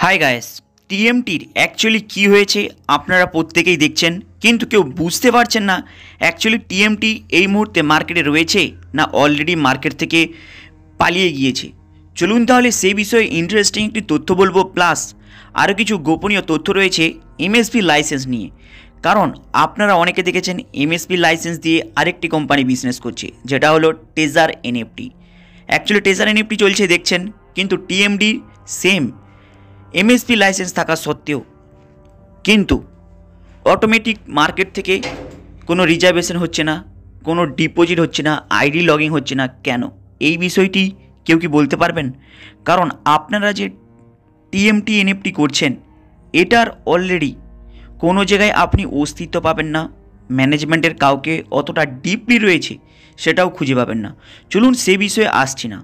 Hi guys, টিএমটির actually কী হয়েছে আপনারা প্রত্যেকেই দেখছেন, কিন্তু কেউ বুঝতে পারছেন না অ্যাকচুয়ালি টিএমটি এই মুহূর্তে মার্কেটে রয়েছে না অলরেডি মার্কেট থেকে পালিয়ে গিয়েছে। চলুন তাহলে সেই বিষয়ে ইন্টারেস্টিং একটি তথ্য বলবো, প্লাস আরও কিছু গোপনীয় তথ্য রয়েছে এমএসপি লাইসেন্স নিয়ে। কারণ আপনারা অনেকে দেখেছেন এমএসপি লাইসেন্স দিয়ে আরেকটি কোম্পানি বিজনেস করছে, যেটা হলো taser NFT. Actually taser NFT চলছে দেখছেন, কিন্তু টিএমডি সেম এমএসপি লাইসেন্স থাকা সত্ত্বেও কিন্তু অটোমেটিক মার্কেট থেকে কোনো রিজার্ভেশন হচ্ছে না, কোনো ডিপোজিট হচ্ছে না, আইডি লগিং হচ্ছে না। কেন এই বিষয়টি কেউ কি বলতে পারবেন? কারণ আপনারা যে টিএমটি এনএফটি করছেন, এটার অলরেডি কোনো জায়গায় আপনি অস্তিত্ব পাবেন না, ম্যানেজমেন্টের কাউকে অতটা ডিপলি রয়েছে সেটাও খুঁজে পাবেন না। চলুন সে বিষয়ে আসছি না,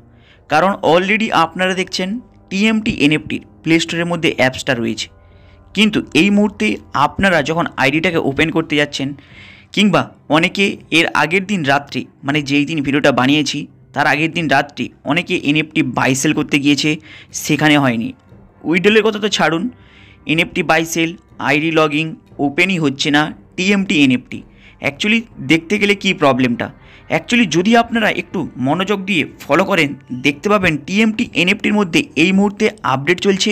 কারণ অলরেডি আপনারা দেখছেন টিএমটি এনএফটির প্লে স্টোরের মধ্যে অ্যাপসটা রয়েছে, কিন্তু এই মুহূর্তে আপনারা যখন আইডিটাকে ওপেন করতে যাচ্ছেন, কিংবা অনেকে এর আগের দিন রাত্রি, মানে যেই দিন ভিডিওটা বানিয়েছি তার আগের দিন রাত্রি অনেকে এনএফটি বাই সেল করতে গিয়েছে, সেখানে হয়নি। উইড্রলের কথা তো ছাড়ুন, NFT buy sell, ID logging ওপেনই হচ্ছে না টিএমটি এনএফটি। অ্যাকচুয়ালি দেখতে গেলে কি প্রবলেমটা, অ্যাকচুয়ালি যদি আপনারা একটু মনোযোগ দিয়ে ফলো করেন দেখতে পাবেন টিএমটি এনএফটির মধ্যে এই মুহূর্তে আপডেট চলছে।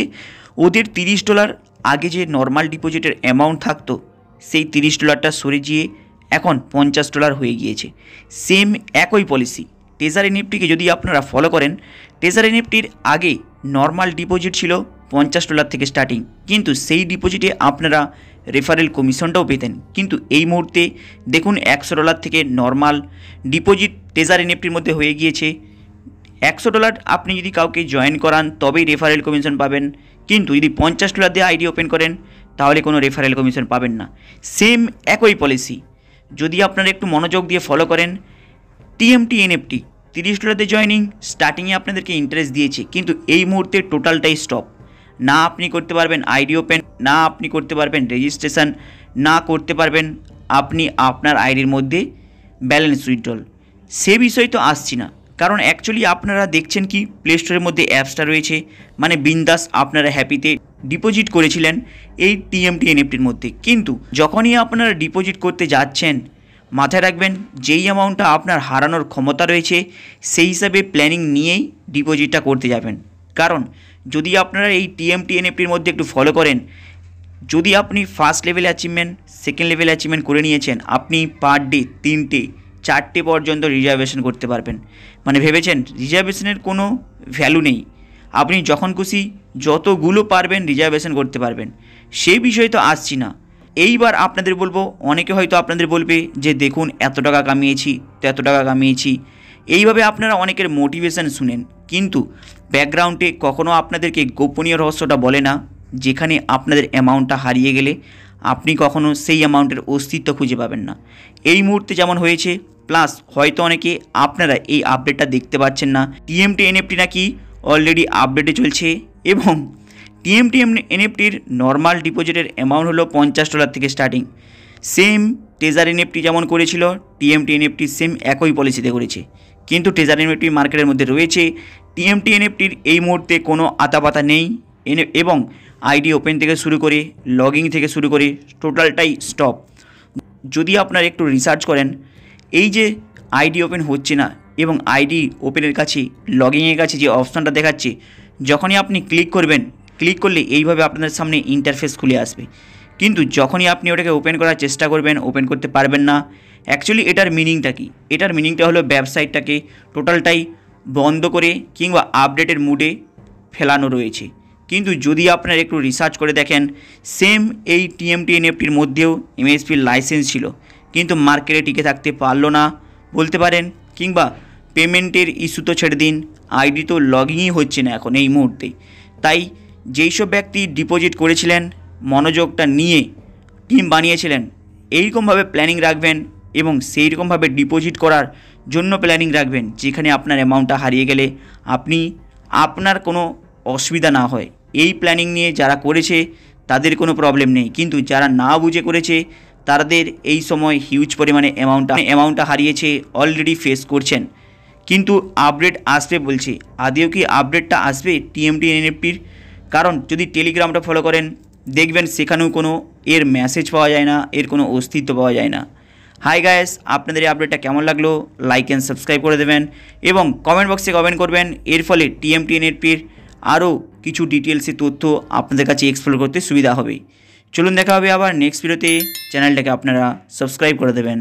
ওদের $30 আগে যে নর্মাল ডিপোজিটের অ্যামাউন্ট থাকতো, সেই $30টা সরে গিয়ে এখন $50 হয়ে গিয়েছে। সেম একই পলিসি টেজার এনএফটিকে যদি আপনারা ফলো করেন, টেজার এনএফটির আগে নর্মাল ডিপোজিট ছিল $50 থেকে স্টার্টিং, কিন্তু সেই ডিপোজিটে আপনারা রেফারেল কমিশনটাও পেতেন। কিন্তু এই মুহূর্তে দেখুন $100 থেকে নর্মাল ডিপোজিট টেজার এনএফটির মধ্যে হয়ে গিয়েছে $100। আপনি যদি কাউকে জয়েন করান তবেই রেফারেল কমিশন পাবেন, কিন্তু যদি $50 দিয়ে আইডি ওপেন করেন তাহলে কোনো রেফারেল কমিশন পাবেন না। সেম একই পলিসি যদি আপনারা একটু মনোযোগ দিয়ে ফলো করেন, টিএমটি এনএফটি $30 দিয়ে জয়নিং, স্টার্টিংয়ে আপনাদেরকে ইন্টারেস্ট দিয়েছে, কিন্তু এই মুহূর্তে টোটালটাই স্টপ। না আপনি করতে পারবেন আইডি ওপেন, না আপনি করতে পারবেন রেজিস্ট্রেশন, না করতে পারবেন আপনি আপনার আইডির মধ্যে ব্যালেন্স উইথড্রল। সে বিষয় তো আসছি না, কারণ অ্যাকচুয়ালি আপনারা দেখছেন কি প্লে স্টোরের মধ্যে অ্যাপসটা রয়েছে, মানে বিন্দাস আপনারা হ্যাপিতে ডিপোজিট করেছিলেন এই টিএমটি এনএফটির মধ্যে। কিন্তু যখনই আপনারা ডিপোজিট করতে যাচ্ছেন, মাথায় রাখবেন যেই অ্যামাউন্টটা আপনার হারানোর ক্ষমতা রয়েছে সেই হিসাবে প্ল্যানিং নিয়েই ডিপোজিটটা করতে যাবেন। কারণ যদি আপনারা এই টিএমটি এনএফটির মধ্যে একটু ফলো করেন, যদি আপনি first level achievement, second level achievement করে নিয়েছেন, আপনি পার ডে 3টে 4টে পর্যন্ত রিজার্ভেশন করতে পারবেন। মানে ভেবেছেন রিজার্ভেশনের কোনো ভ্যালু নেই, আপনি যখন খুশি যতগুলো পারবেন রিজার্ভেশন করতে পারবেন। সেই বিষয়ে তো আসছি না। এইবার আপনাদের বলবো, অনেকে হয়তো আপনাদের বলবে যে দেখুন এত টাকা কামিয়েছি তো এত টাকা কামিয়েছি, এইভাবে আপনারা অনেকের মোটিভেশন শুনেন, কিন্তু ব্যাকগ্রাউন্ডে কখনো আপনাদেরকে গোপনীয় রহস্যটা বলে না, যেখানে আপনাদের অ্যামাউন্টটা হারিয়ে গেলে আপনি কখনো সেই অ্যামাউন্টের অস্তিত্ব খুঁজে পাবেন না। এই মুহূর্তে যেমন হয়েছে, প্লাস হয়তো অনেকে আপনারা এই আপডেটটা দেখতে পাচ্ছেন না, টিএমটি এনএফটি নাকি অলরেডি আপডেটে চলছে, এবং টিএমটি এনএফটির নর্মাল ডিপোজিটের অ্যামাউন্ট হলো $50 থেকে স্টার্টিং। সেম টেজার এনএফটি যেমন করেছিল, টিএমটি এনএফটি সেম একই পলিসিতে করেছে, কিন্তু টেজার এনএফটি মার্কেটের মধ্যে রয়েছে, টিএমটি এনএফটির এই মুহূর্তে কোনো আতাপাতা নেই, এবং আইডি ওপেন থেকে শুরু করে লগিং থেকে শুরু করে টোটালটাই স্টপ। যদি আপনারা একটু রিসার্চ করেন, এই যে আইডি ওপেন হচ্ছে না এবং আইডি ওপেনের কাছে লগিংয়ের কাছে যে অপশানটা দেখাচ্ছে, যখনই আপনি ক্লিক করবেন, ক্লিক করলে এইভাবে আপনাদের সামনে ইন্টারফেস খুলে আসবে, কিন্তু যখনই আপনি ওটাকে ওপেন করার চেষ্টা করবেন ওপেন করতে পারবেন না। অ্যাকচুয়ালি এটার মিনিংটা কি? এটার মিনিংটা হলো ওয়েবসাইটটাকে টোটালটাই বন্ধ করে কিংবা আপডেটের মুডে ফেলানো রয়েছে। কিন্তু যদি আপনারা একটু রিসার্চ করে দেখেন, সেম এই টিএমটি এনএফটির মধ্যেও এমএসপির লাইসেন্স ছিল, কিন্তু মার্কেটে টিকে থাকতে পারলো না বলতে পারেন, কিংবা পেমেন্টের ইস্যু তো ছেড়ে দিন, আইডি তো লগইনই হচ্ছে না এখন এই মুহূর্তে। তাই যেই সব ব্যক্তি ডিপোজিট করেছিলেন, মনোযোগটা নিয়ে টিম বানিয়েছিলেন, এইরকমভাবে প্ল্যানিং রাখবেন এবং সেই রকমভাবে ডিপোজিট করার জন্য প্ল্যানিং রাখবেন, যেখানে আপনার অ্যামাউন্টটা হারিয়ে গেলে আপনার কোনো অসুবিধা না হয়। এই প্ল্যানিং নিয়ে যারা করেছে তাদের কোনো প্রবলেম নেই, কিন্তু যারা না বুঝে করেছে তাদের এই সময় হিউজ পরিমাণে অ্যামাউন্টটা হারিয়েছে, অলরেডি ফেস করছেন। কিন্তু আপডেট আসবে বলছে, আদেও কি আপডেটটা আসবে টিএমটি এনএফটির? কারণ যদি টেলিগ্রামটা ফলো করেন দেখবেন সেখানেও কোনো এর মেসেজ পাওয়া যায় না, এর কোনো অস্তিত্ব পাওয়া যায় না। হাই গাইস, আপনাদের এই আপডেটটা কেমন লাগলো লাইক অ্যান্ড সাবস্ক্রাইব করে দেবেন এবং কমেন্ট বক্সে কমেন্ট করবেন। এর ফলে টিএমটি এনএফটির আরও কিছু ডিটেলসে তথ্য আপনাদের কাছে এক্সপ্লোর করতে সুবিধা হবে। চলুন দেখা হবে আবার নেক্সট ভিডিওতে। চ্যানেলটাকে আপনারা সাবস্ক্রাইব করে দেবেন।